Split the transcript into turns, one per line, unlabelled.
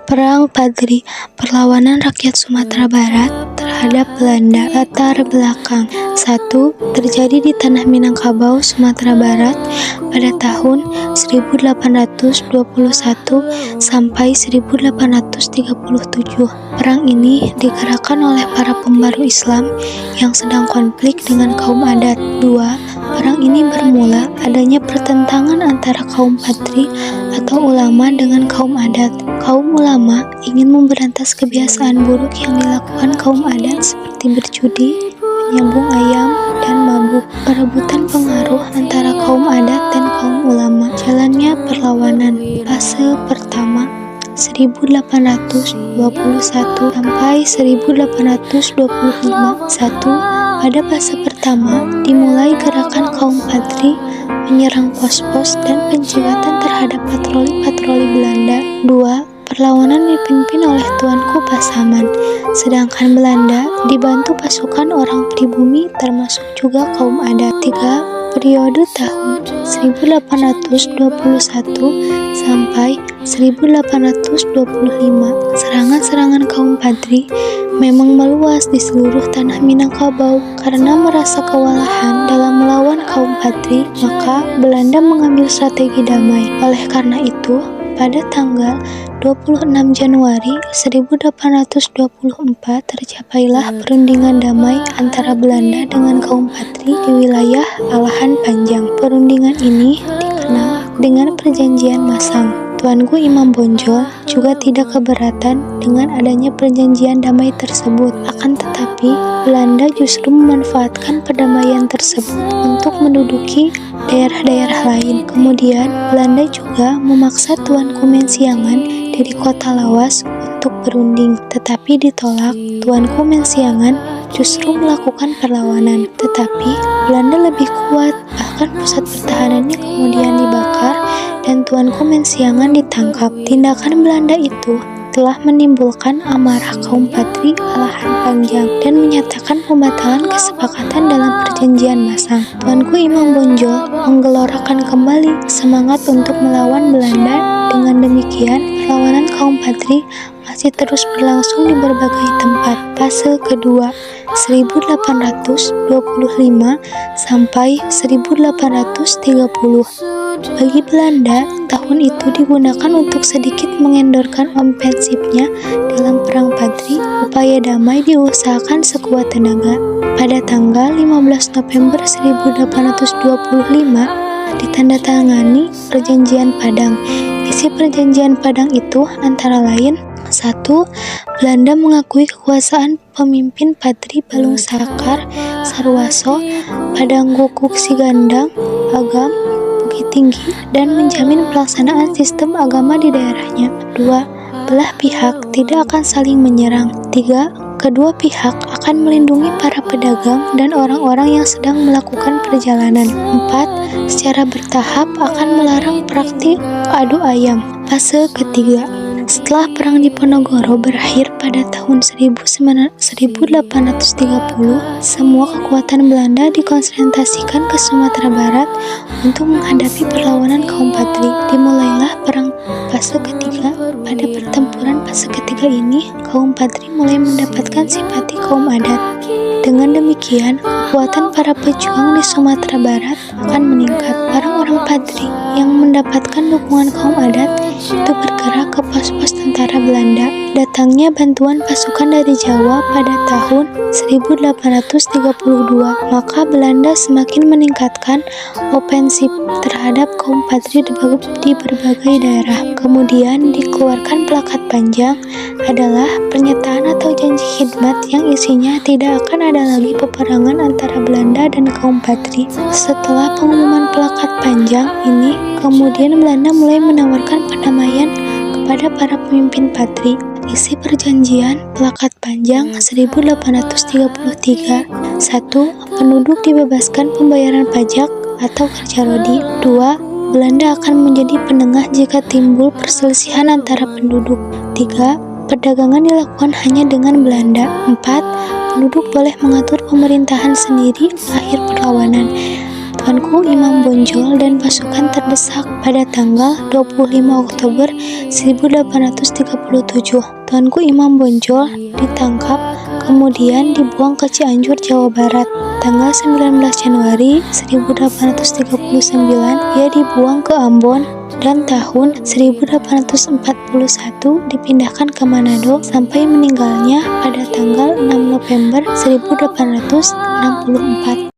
Perang Padri, perlawanan rakyat Sumatera Barat terhadap Belanda. Latar belakang 1. Terjadi di tanah Minangkabau, Sumatera Barat pada tahun 1821 sampai 1837. Perang ini digerakkan oleh para pembaru Islam yang sedang konflik dengan kaum adat. 2. Perang ini bermula adanya pertentangan antara kaum Padri atau ulama dengan kaum adat. Kaum ulama ingin memberantas kebiasaan buruk yang dilakukan kaum adat seperti berjudi, menyambung ayam, dan mabuk. Perebutan pengaruh antara kaum adat dan kaum ulama. Jalannya perlawanan. Fase pertama 1821 sampai 1825. 1. Pada fase pertama, dimulai gerakan kaum Padri menyerang pos-pos dan penjagatan terhadap patroli-patroli Belanda. 2. Perlawanan dipimpin oleh Tuanku Pasaman, sedangkan Belanda dibantu pasukan orang pribumi termasuk juga kaum adat. 3. Periode tahun 1821 sampai 1825. Serangan-serangan kaum Padri memang meluas di seluruh tanah Minangkabau. Karena merasa kewalahan dalam melawan kaum Padri, maka Belanda mengambil strategi damai. Oleh karena itu, pada tanggal 26 Januari 1824 tercapailah perundingan damai antara Belanda dengan kaum Padri di wilayah Alahan Panjang. Perundingan ini dikenal dengan Perjanjian Masang. Tuanku Imam Bonjol juga tidak keberatan dengan adanya perjanjian damai tersebut. Akan tetapi, Belanda justru memanfaatkan perdamaian tersebut untuk menduduki daerah-daerah lain. Kemudian, Belanda juga memaksa Tuanku Mensiangan dari kota Lawas untuk berunding, tetapi ditolak. Tuanku Mensiangan justru melakukan perlawanan, tetapi Belanda lebih kuat, bahkan pusat pertahanannya kemudian dibakar dan Tuanku Mensiangan ditangkap. Tindakan Belanda itu telah menimbulkan amarah kaum Padri Alahan Panjang dan menyatakan pembatalan kesepakatan dalam perjanjian Masang. Tuanku Imam Bonjol menggelorakan kembali semangat untuk melawan Belanda. Dengan demikian, perlawanan kaum Padri masih terus berlangsung di berbagai tempat. Fase kedua 1825 sampai 1830. Bagi Belanda, tahun itu digunakan untuk sedikit mengendorkan ofensifnya dalam Perang Padri. Upaya damai diusahakan sekuat tenaga. Pada tanggal 15 November 1825, ditandatangani Perjanjian Padang. Isi Perjanjian Padang itu antara lain: 1. Belanda mengakui kekuasaan pemimpin Padri Balung Sakar, Sarwaso, Padang Gukuk Sigandang, Agam, Bukit Tinggi, dan menjamin pelaksanaan sistem agama di daerahnya. 2. Belah pihak tidak akan saling menyerang. 3. Kedua pihak akan melindungi para pedagang dan orang-orang yang sedang melakukan perjalanan. 4. Secara bertahap akan melarang praktik adu ayam. Fase ketiga. Setelah Perang Diponegoro berakhir pada tahun 1830, semua kekuatan Belanda dikonsentrasikan ke Sumatera Barat untuk menghadapi perlawanan kaum Padri. Dimulailah perang fase ketiga. Pada pertempuran fase ketiga ini, kaum Padri mulai mendapatkan simpati kaum adat. Dengan demikian, kekuatan para pejuang di Sumatera Barat akan meningkat. Orang-orang Padri yang mendapatkan dukungan kaum adat itu bergerak ke pos-pos tentara Belanda. Datangnya bantuan pasukan dari Jawa pada tahun 1832, maka Belanda semakin meningkatkan ofensif terhadap kaum Padri di berbagai daerah. Kemudian dikeluarkan plakat panjang adalah pernyataan atau janji khidmat yang isinya tidak akan ada lagi peperangan antara Belanda dan kaum Padri. Setelah pengumuman plakat panjang ini, kemudian Belanda mulai menawarkan perdamaian kepada para pemimpin Padri. Isi perjanjian plakat panjang 1833. 1. Penduduk dibebaskan pembayaran pajak atau kerja rodi. 2. Belanda akan menjadi penengah jika timbul perselisihan antara penduduk. 3. Perdagangan dilakukan hanya dengan Belanda. 4. Penduduk boleh mengatur pemerintahan sendiri. Akhir perlawanan. Tuanku Imam Bonjol dan pasukan terdesak pada tanggal 25 Oktober 1837. Tuanku Imam Bonjol ditangkap, kemudian dibuang ke Cianjur, Jawa Barat. Tanggal 19 Januari 1839 ia dibuang ke Ambon, dan tahun 1841 dipindahkan ke Manado sampai meninggalnya pada tanggal 6 November 1864.